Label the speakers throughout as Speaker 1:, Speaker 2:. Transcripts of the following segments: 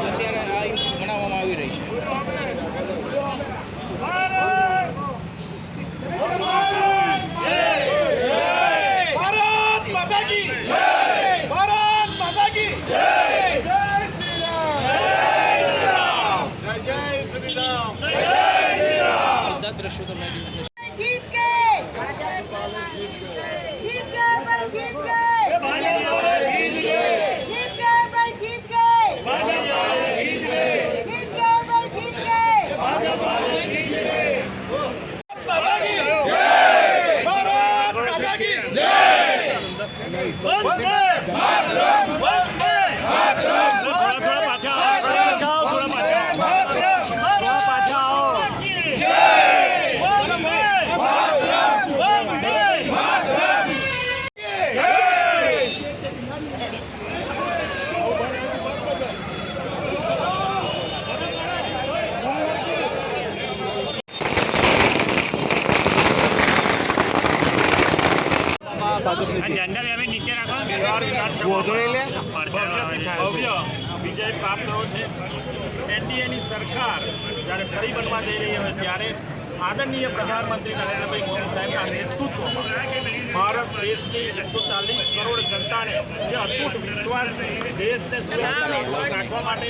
Speaker 1: અત્યારે આ મનાવવામાં આવી રહી છે। दृश्य तो मैं
Speaker 2: जीत गए जीत गए भाई जीत गए जीत गए भाई जीत गए जीत गए भाई जीत गए
Speaker 3: भारत माता की जय। वंदे मातरम वंदे मातरम।
Speaker 4: झंडा भी नीचे रखो।
Speaker 5: ભવ્ય વિજય પ્રાપ્ત થયો છે। એનડીએની સરકાર જ્યારે ફરી બનવા જઈ રહી હોય ત્યારે આદરણીય પ્રધાનમંત્રી નરેન્દ્રભાઈ મોદી સાહેબના નેતૃત્વમાં ભારત દેશની 140 કરોડ જનતાને જે અતૂટ વિશ્વાસ દેશને સુરક્ષિત રાખવા માટે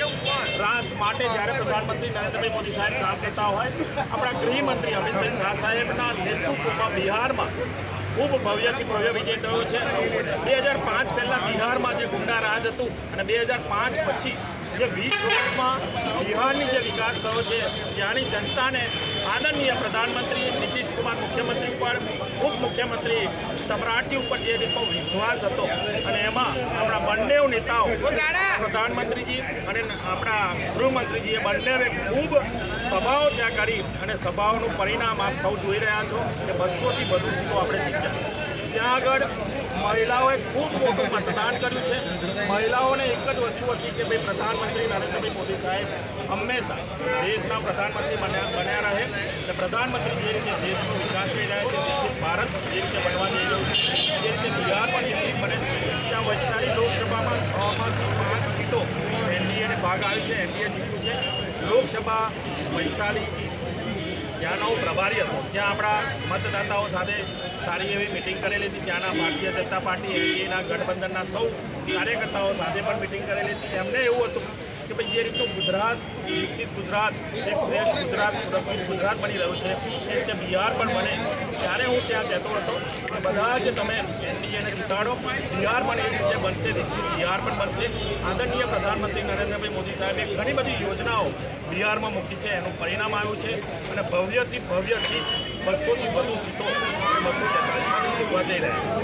Speaker 5: રાષ્ટ્ર માટે જ્યારે પ્રધાનમંત્રી નરેન્દ્રભાઈ મોદી સાહેબ કામ કરતા હોય આપણા ગૃહમંત્રી અમિતભાઈ શાહ સાહેબના નેતૃત્વમાં બિહારમાં ખૂબ ભવ્યથી ભવ્ય વિજય થયો છે। 2005 પહેલાં બિહારમાં જે ગુંડા રાજ હતું અને 2005 પછી જે 20 વર્ષમાં બિહારની જે વિકાસ થયો છે ત્યાંની જનતાને આદરણીય પ્રધાનમંત્રી નીતિશ કુમાર મુખ્યમંત્રી ઉપર ઉપમુખ્યમંત્રી સમ્રાટજી ઉપર જે રીતનો વિશ્વાસ હતો અને એમાં આપણા બંને નેતાઓ પ્રધાનમંત્રીજી અને આપણા ગૃહમંત્રીજીએ બંનેએ ખૂબ સભાઓ ત્યાં કરી અને સભાઓનું પરિણામ આપ સૌ જોઈ રહ્યા છો કે 200થી વધુ સીટો આપણે જીત્યા। ત્યાં આગળ મહિલાઓએ ખૂબ મોટું મતદાન કર્યું છે। મહિલાઓને એક જ વસ્તુ હતી કે ભાઈ પ્રધાનમંત્રી નરેન્દ્રભાઈ મોદી સાહેબ હંમેશા દેશના પ્રધાનમંત્રી બન્યા રહે અને પ્રધાનમંત્રી જે રીતે દેશનો વિકાસ કરી રહ્યા છે વિકસિત ભારત જે રીતે બનવા જઈ રહ્યું છે જે રીતે બિહાર પણ વિકસિત બને ત્યાં વૈશાલી લોકસભામાં 6માંથી 5 સીટો એનડીએને ભાગ આવી છે। એનડીએ જીત્યું છે। લોકસભા વૈશાલી ત્યાંનો પ્રભારી હતો ત્યાં આપણા મતદાતાઓ સાથે સારી એવી મિટિંગ કરેલી હતી। ત્યાંના ભારતીય જનતા પાર્ટી એનડીએના ગઠબંધનના સૌ કાર્યકર્તાઓ સાથે પણ મિટિંગ કરેલી હતી। એમને એવું હતું કે ભાઈ જે રીતનું ગુજરાત વિકસિત ગુજરાત એક શ્રેષ્ઠ ગુજરાત સુરક્ષિત ગુજરાત બની રહ્યું છે એ રીતે બિહાર પણ બને। ત્યારે હું ત્યાં કહેતો હતો કે બધા જ તમે એનડીએને જીતાડો બિહાર પણ એ રીતે બનશે વિકસિત બિહાર પણ બનશે। આદરણીય પ્રધાનમંત્રી નરેન્દ્રભાઈ મોદી સાહેબે ઘણી બધી યોજનાઓ બિહારમાં મૂકી છે એનું પરિણામ આવ્યું છે અને ભવ્યથી 200થી વધુ સીટો 243માંથી જીતવા જઈ રહ્યા છે।